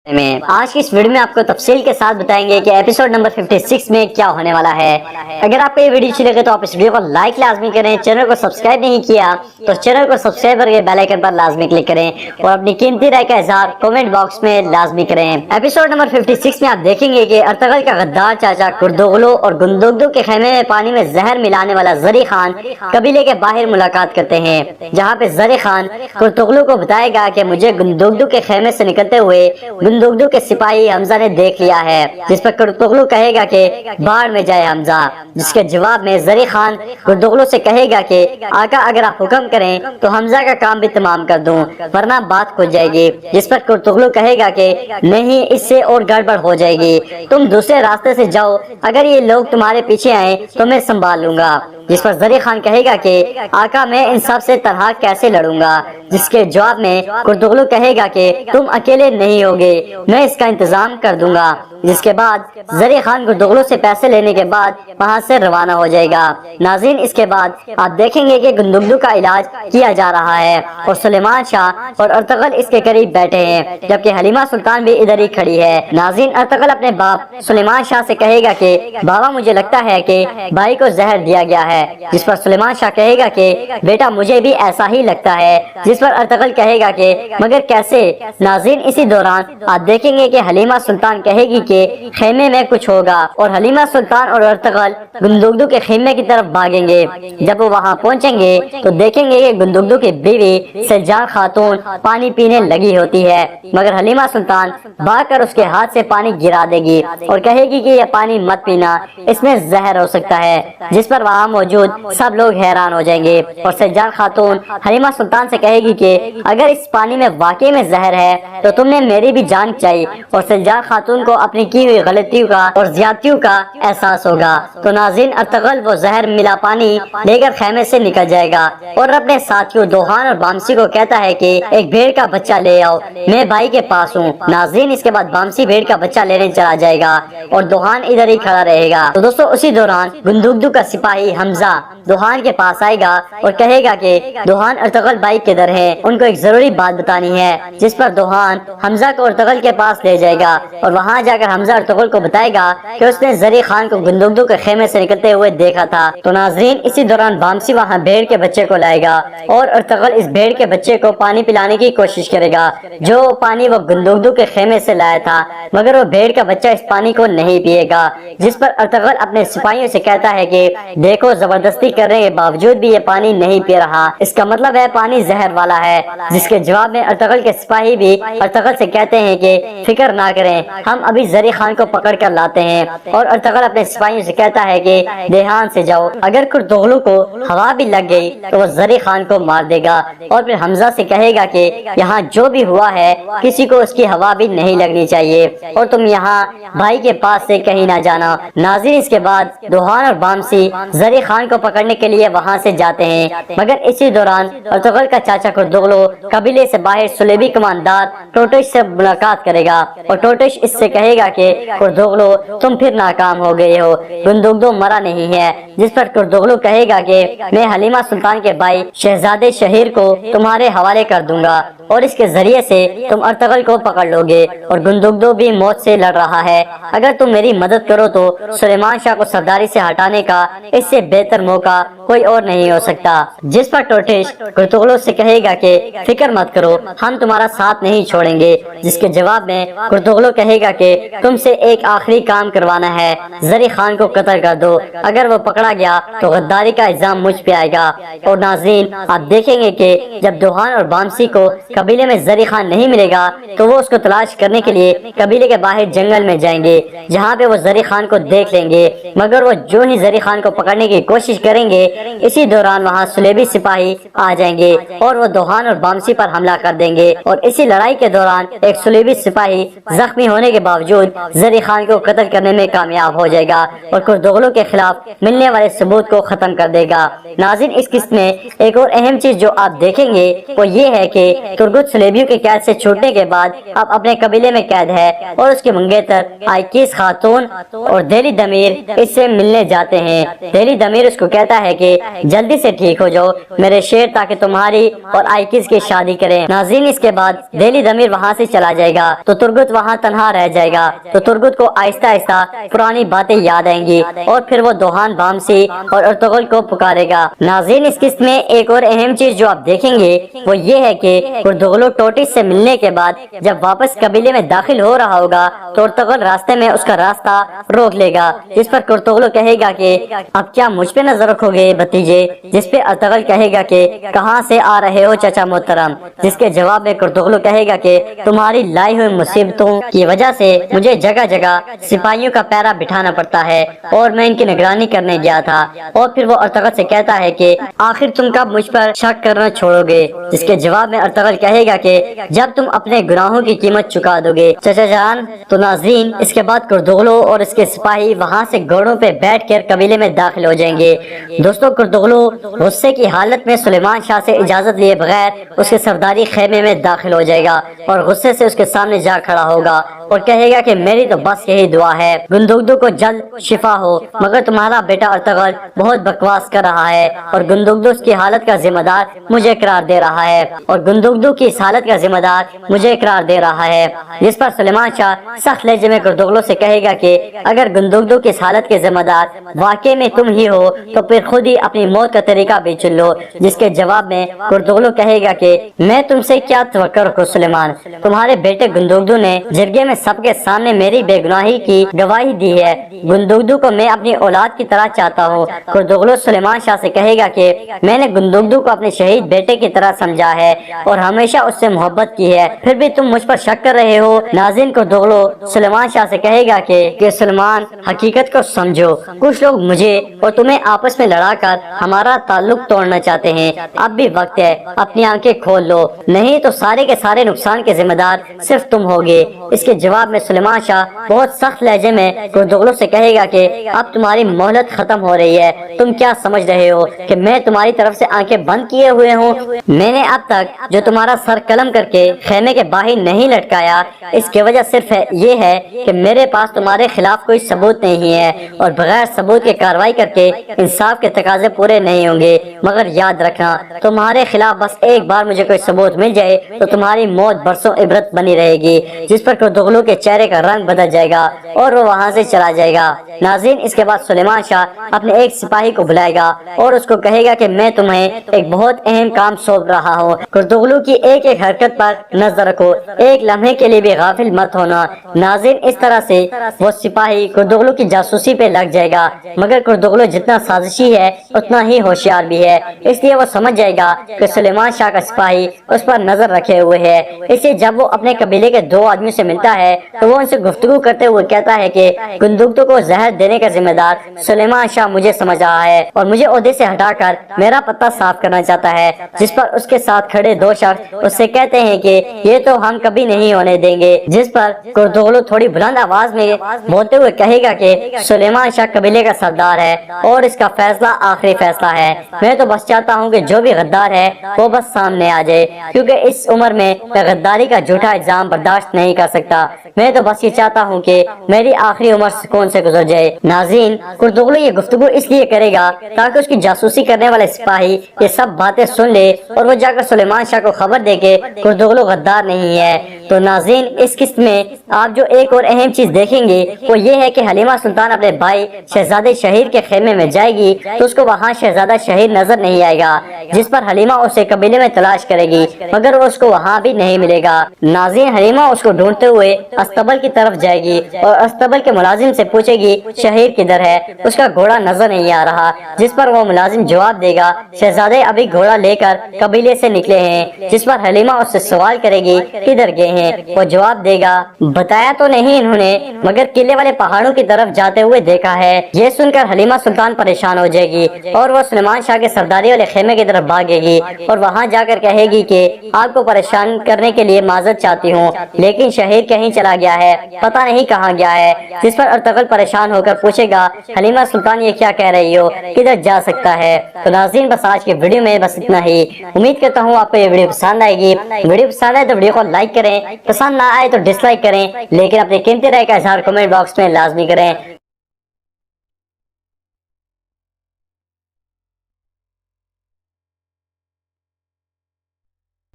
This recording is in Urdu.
میں آج کی اس ویڈیو میں آپ کو تفصیل کے ساتھ بتائیں گے کہ ایپیسوڈ نمبر 56 میں کیا ہونے والا ہے۔ اگر آپ کو یہ ویڈیو اچھی لگے تو آپ اس ویڈیو کو لائک لازمی کریں، چینل کو سبسکرائب نہیں کیا تو چینل کو سبسکرائب کر کے بیل آئیکن پر لازمی کلک کریں اور اپنی قیمتی رائے کا اظہار کمنٹ باکس میں لازمی کریں۔ ایپیسوڈ نمبر 56 میں آپ دیکھیں گے کہ ارطغرل کا غدار چاچا کردوغلو اور گندوگدو کے خیمے میں پانی میں زہر ملانے والا زری خان قبیلے کے باہر ملاقات کرتے ہیں، جہاں پہ زری خان کردوغلو کو بتائے گا کہ مجھے گندوگدو کے خیمے سے نکلتے ہوئے گندوگدو کے سپاہی حمزہ نے دیکھ لیا ہے، جس پر کردوغلو کہے گا کہ باہر میں جائے حمزہ، جس کے جواب میں زری خان کردوغلو سے کہے گا کہ آقا اگر آپ حکم کریں تو حمزہ کا کام بھی تمام کر دوں ورنہ بات کھل جائے گی، جس پر کردوغلو کہے گا کہ نہیں، اس سے اور گڑبڑ ہو جائے گی، تم دوسرے راستے سے جاؤ، اگر یہ لوگ تمہارے پیچھے آئیں تو میں سنبھال لوں گا، جس پر زری خان کہے گا کہ آقا میں ان سب سے تنہا کیسے لڑوں گا، جس کے جواب میں کردوغلو کہے گا کہ تم اکیلے نہیں ہوگے، میں اس کا انتظام کر دوں گا، جس کے بعد زری خان کردوغلو سے پیسے لینے کے بعد وہاں سے روانہ ہو جائے گا۔ ناظرین، اس کے بعد آپ دیکھیں گے کہ گندوگدو کا علاج کیا جا رہا ہے اور سلیمان شاہ اور ارطغرل اس کے قریب بیٹھے ہیں، جبکہ حلیمہ سلطان بھی ادھر ہی کھڑی ہے۔ ناظرین، ارطغرل اپنے باپ سلیمان شاہ سے کہے گا کہ بابا مجھے لگتا ہے کہ بھائی کو زہر دیا گیا ہے، جس پر سلیمان شاہ کہے گا کہ بیٹا مجھے بھی ایسا ہی لگتا ہے، جس پر ارطغرل کہے گا کہ مگر کیسے؟ ناظرین، اسی دوران آپ دیکھیں گے کہ حلیمہ سلطان کہے گی کہ خیمے میں کچھ ہوگا اور حلیمہ سلطان اور ارطغرل گندوگدو کے خیمے کی طرف بھاگیں گے۔ جب وہ وہاں پہنچیں گے تو دیکھیں گے کہ گندوگدو کی بیوی سلجان خاتون پانی پینے لگی ہوتی ہے، مگر حلیمہ سلطان بھاگ کر اس کے ہاتھ سے پانی گرا دے گی اور کہے گی کہ یہ پانی مت پینا، اس میں زہر ہو سکتا ہے، جس پر وہاں موجود سب لوگ حیران ہو جائیں گے اور سلجان خاتون حلیمہ سلطان سے کہے گی کہ اگر اس پانی میں واقعی میں زہر ہے تو تم نے میری بھی جان چاہی، اور سلجان خاتون کو اپنی کی ہوئی غلطیوں کا اور زیادتیوں کا احساس ہوگا۔ تو ناظرین، ارطغرل وہ زہر ملا پانی لے کر خیمے سے نکل جائے گا اور اپنے ساتھیوں دوحان اور بامسی کو کہتا ہے کہ ایک بھیڑ کا بچہ لے آؤ، میں بھائی کے پاس ہوں۔ ناظرین، اس کے بعد بامسی بھیڑ کا بچہ لینے چلا جائے گا اور دوحان ادھر ہی کھڑا رہے گا۔ تو دوستو، اسی دوران گندوگدو کا سپاہی حمزہ دوحان کے پاس آئے گا اور کہے گا کہ دوحان ارطغرل بھائی کدھر ہے، ان کو ایک ضروری بات بتانی ہے، جس پر دوحان حمزہ کو ارطغرل کے پاس لے جائے گا اور وہاں جا کر حمزہ ارطغرل کو بتائے گا کہ اس نے زری خان کو گندوگدو کے خیمے سے نکلتے ہوئے دیکھا تھا۔ تو ناظرین، اسی دوران بامسی وہاں بھیڑ کے بچے کو لائے گا اور ارطغرل اس بھیڑ کے بچے کو پانی پلانے کی کوشش کرے گا، جو پانی وہ گندوگدو کے خیمے سے لایا تھا، مگر وہ بھیڑ کا بچہ اس پانی کو نہیں پیے گا، جس پر ارطغرل اپنے سپاہیوں سے کہتا ہے کہ دیکھو، زبردستی کرنے کے باوجود بھی یہ پانی نہیں پی رہا، اس کا مطلب ہے پانی زہر والا ہے، جس کے جواب میں ارطغرل کے سپاہی بھی ارطغرل سے کہتے ہیں کہ فکر نہ کریں، ہم ابھی زری خان کو پکڑ کر لاتے ہیں، اور ارطغرل اپنے سپاہیوں سے کہتا ہے کہ دیہان سے جاؤ، اگر کردوغلو کو ہوا بھی لگ گئی تو وہ زری خان کو مار دے گا، اور پھر حمزہ سے کہے گا کہ یہاں جو بھی ہوا ہے کسی کو اس کی ہوا بھی نہیں لگنی چاہیے اور تم یہاں بھائی کے پاس سے کہیں نہ جانا۔ ناظرین، اس کے بعد دوحان اور بامسی زری خان کو پکڑنے کے لیے وہاں سے جاتے ہیں، مگر اسی دوران ارطغرل کا چاچا کردوغلو قبیلے سے باہر سلیبی کماندار ٹوٹش سے ملاقات کرے گا اور ٹوٹش اس سے کہے گا کہ کردوغلو تم پھر ناکام ہو گئے ہو، گندوگدو مرا نہیں ہے، جس پر کردوغلو کہے گا کہ میں حلیمہ سلطان کے بھائی شہزادے شہیر کو تمہارے حوالے کر دوں گا اور اس کے ذریعے سے تم ارطغرل کو پکڑ لو گے، اور گندوگدو بھی موت سے لڑ رہا ہے، اگر تم میری مدد کرو تو سلیمان شاہ کو سرداری سے ہٹانے کا اس سے بہتر موقع کوئی اور نہیں ہو سکتا، جس پر ٹوٹش کردوغلو سے کہے گا کہ فکر مت کرو، ہم تمہارا ساتھ نہیں چھوڑیں گے، جس کے جواب میں کردوغلو کہے گا کہ تم سے ایک آخری کام کروانا ہے، زری خان کو قتل کر دو، اگر وہ پکڑا گیا تو غداری کا الزام مجھ پہ آئے گا۔ اور ناظرین، آپ دیکھیں گے کہ جب دوحان اور بامسی کو قبیلے میں زری خان نہیں ملے گا تو وہ اس کو تلاش کرنے کے لیے قبیلے کے باہر جنگل میں جائیں گے، جہاں پہ وہ زری خان کو دیکھ لیں گے، مگر وہ جو ہی زری خان کو پکڑنے کی کوشش کریں گے، اسی دوران وہاں سلیبی سپاہی آ جائیں گے اور وہ دوحان اور بامسی پر حملہ کر دیں گے، اور اسی لڑائی کے دوران ایک سلیبی سپاہی زخمی ہونے کے باوجود زری خان کو قتل کرنے میں کامیاب ہو جائے گا اور کردوغلو کے خلاف ملنے والے ثبوت کو ختم کر دے گا۔ ناظرین، اس قسط میں ایک اور اہم چیز جو آپ دیکھیں گے وہ یہ ہے کہ ترگت سلیبیوں کے قید سے چھوٹنے کے بعد اب اپنے قبیلے میں قید ہے اور اس کی منگیتر آئیکیس خاتون اور دہلی دمیر اس سے ملنے جاتے ہیں۔ دہلی دمیر اس کو کہتا ہے کہ کہ جلدی سے ٹھیک ہو جاؤ میرے شیر تاکہ تمہاری اور آئیکس کی شادی کریں۔ ناظرین اس کے بعد دہلی ضمیر وہاں سے چلا جائے گا تو ترگت وہاں تنہا رہ جائے گا تو ترگت کو آہستہ آہستہ پرانی باتیں یاد آئیں گی اور پھر وہ دوحان بامسی اور ارطغرل کو پکارے گا۔ ناظرین اس قسط میں ایک اور اہم چیز جو آپ دیکھیں گے وہ یہ ہے کہ ارطغرل ٹوٹس سے ملنے کے بعد جب واپس قبیلے میں داخل ہو رہا ہوگا تو ارطغرل راستے میں اس کا راستہ روک لے گا، جس پر ارطغرل کہے گا کہ اب کیا مجھ پہ نظر رکھو گے بھتیجے؟ جس پہ ارطغرل کہے گا کہ کہاں سے آ رہے ہو چچا محترم؟ جس کے جواب میں ارطغرل کہے گا کہ تمہاری لائی ہوئی مصیبتوں کی وجہ سے مجھے جگہ جگہ سپاہیوں کا پیرا بٹھانا پڑتا ہے اور میں ان کی نگرانی کرنے گیا تھا۔ اور پھر وہ ارطغرل سے کہتا ہے کہ آخر تم کب مجھ پر شک کرنا چھوڑو گے؟ جس کے جواب میں ارطغرل کہے گا کہ جب تم اپنے گناہوں کی قیمت چکا دو گے چچا جان۔ تو ناظرین اس کے بعد ارطغرل اور اس کے سپاہی وہاں سے گھوڑوں پہ بیٹھ کر قبیلے میں داخل ہو جائیں گے۔ دوستوں ارطغرل غصے کی حالت میں سلیمان شاہ سے اجازت لیے بغیر اس کے سرداری خیمے میں داخل ہو جائے گا اور غصے سے اس کے سامنے جا کھڑا ہوگا اور کہے گا کہ میری تو بس یہی دعا ہے گندگدو کو جلد شفا ہو، مگر تمہارا بیٹا ارطغرل بہت بکواس کر رہا ہے اور گندگدو اس کی حالت کا ذمہ دار مجھے قرار دے رہا ہے اور گندگدو کی اس حالت کا ذمہ دار مجھے قرار دے رہا ہے۔ جس پر سلیمان شاہ سخت لہجے میں ارطغرل سے کہے گا کہ اگر گندگدو کی اس حالت کے ذمہ دار واقعے میں تم ہی ہو تو پھر خود ہی اپنی موت کا طریقہ بھی چن لو۔ جس کے جواب میں ارطغرل کہے گا کہ میں تم سے کیا توقع رکھوں سلیمان؟ تمہارے بیٹے گندگدو نے جرگے میں سب کے سامنے میری بے گناہی کی گواہی دی ہے۔ گندگدو کو میں اپنی اولاد کی طرح چاہتا ہوں۔ ارطغرل سلیمان شاہ سے کہے گا کہ میں نے گندگدو کو اپنے شہید بیٹے کی طرح سمجھا ہے اور ہمیشہ اس سے محبت کی ہے، پھر بھی تم مجھ پر شک کر رہے ہو۔ ناظرین ارطغرل سلیمان شاہ سے کہے گا کہ سلمان حقیقت کو سمجھو، کچھ لوگ مجھے اور تمہیں آپس میں لڑا کر ہمارا تعلق توڑنا چاہتے ہیں۔ اب بھی وقت ہے، اپنی آنکھیں کھول لو، نہیں تو سارے کے سارے نقصان کے ذمہ دار صرف تم ہوگے۔ اس کے جواب میں سلیمان شاہ بہت سخت لہجے میں ارطغرل سے کہے گا کہ اب تمہاری مہلت ختم ہو رہی ہے۔ تم کیا سمجھ رہے ہو کہ میں تمہاری طرف سے آنکھیں بند کیے ہوئے ہوں؟ میں نے اب تک جو تمہارا سر قلم کر کے خیمے کے باہر نہیں لٹکایا، اس کی وجہ صرف یہ ہے کہ میرے پاس تمہارے خلاف کوئی ثبوت نہیں ہے اور بغیر ثبوت کے کارروائی کر کے انصاف کے تقاضے پورے نہیں ہوں گے۔ مگر یاد رکھنا تمہارے خلاف بس ایک بار مجھے کوئی ثبوت مل جائے تو تمہاری موت برسوں عبرت بنی رہے گی۔ جس پر ارطغرل کے چہرے کا رنگ بدل جائے گا اور وہ وہاں سے چلا جائے گا۔ ناظرین اس کے بعد سلیمان شاہ اپنے ایک سپاہی کو بلائے گا اور اس کو کہے گا کہ میں تمہیں ایک بہت اہم کام سونپ رہا ہوں۔ ارطغرل کی ایک ایک حرکت پر نظر رکھو، ایک لمحے کے لیے بھی غافل مت ہونا۔ ناظرین اس طرح سے وہ سپاہی ارطغرل کی جاسوسی پہ لگ جائے گا، مگر ارطغرل جتنا سازشی ہے اتنا ہی ہوشیار بھی ہے، اس لیے وہ سمجھ جائے گا کہ سلیمان شاہ کا سپاہی اس پر نظر رکھے ہوئے ہے۔ اس لیے جب وہ اپنے قبیلے کے دو آدمیوں سے ملتا ہے تو وہ ان سے گفتگو کرتے ہوئے کہتا ہے کہ گندگدو کو زہر دینے کا ذمہ دار سلیمان شاہ مجھے سمجھ رہا ہے اور مجھے عہدے سے ہٹا کر میرا پتہ صاف کرنا چاہتا ہے۔ جس پر اس کے ساتھ کھڑے دو شخص اس سے کہتے ہیں کہ یہ تو ہم کبھی نہیں ہونے دیں گے۔ جس پر ارطغرل تھوڑی بلند آواز میں بولتے ہوئے کہے گا کہ سلیمان شاہ قبیلے کا سردار ہے اور اس کا فیصلہ آخری فیصلہ ہے۔ میں تو بس چاہتا ہوں کہ جو بھی غدار ہے وہ بس سامنے آ جائے، کیونکہ اس عمر میں میں غداری کا جھوٹا الزام برداشت نہیں کر سکتا۔ میں تو بس یہ چاہتا ہوں کہ میری آخری عمر سکون سے گزر جائے۔ ناظرین ارطغرل یہ گفتگو اس لیے کرے گا تاکہ اس کی جاسوسی کرنے والے سپاہی یہ سب باتیں سن لے اور وہ جا کر سلیمان شاہ کو خبر دے کہ ارطغرل غدار نہیں ہے۔ تو ناظرین اس قسط میں آپ جو ایک اور اہم چیز دیکھیں گے وہ یہ ہے کہ حلیمہ سلطان اپنے بھائی شہزادے شہیر کے خیمے میں جائے گی تو اس کو وہاں شہزادہ شہیر نظر نہیں آئے گا، جس پر حلیمہ اسے قبیلے میں تلاش کرے گی مگر وہ اس کو وہاں بھی نہیں ملے گا۔ ناظرین حلیمہ اس کو ڈھونڈتے ہوئے استبل کی طرف جائے گی اور استبل کے ملازم سے پوچھے گی شہیر کدھر ہے، اس کا گھوڑا نظر نہیں آ رہا۔ جس پر وہ ملازم جواب دے گا شہزادے ابھی گھوڑا لے کر قبیلے سے نکلے ہیں۔ جس پر حلیمہ اس سے سوال کرے گی کدھر گئے ہیں؟ وہ جواب دے گا بتایا تو نہیں انہوں نے، مگر قلعے والے پہاڑوں کی طرف جاتے ہوئے دیکھا ہے۔ یہ سن کر حلیمہ سلطان پریشان ہو جائے گی اور وہ سلیمان شاہ کے سرداری والے خیمے کی طرف بھاگے گی اور وہاں جا کر کہے گی کہ آپ کو پریشان کرنے کے لیے معذرت چاہتی ہوں، لیکن شہیر کہیں چلا گیا ہے، پتہ نہیں کہاں گیا ہے۔ جس پر ارطغرل پریشان ہو کر پوچھے گا حلیمہ سلطان یہ کیا کہہ رہی ہو، کدھر جا سکتا ہے؟ تو ناظرین بس آج کی ویڈیو میں بس اتنا ہی۔ امید کرتا ہوں آپ کو یہ ویڈیو پسند آئے گی۔ ویڈیو پسند آئے تو ویڈیو کو لائک کریں، پسند نہ آئے تو ڈس لائک کریں، لیکن اپنی قیمتی رائے کا اظہار کمنٹ باکس میں لازمی کریں۔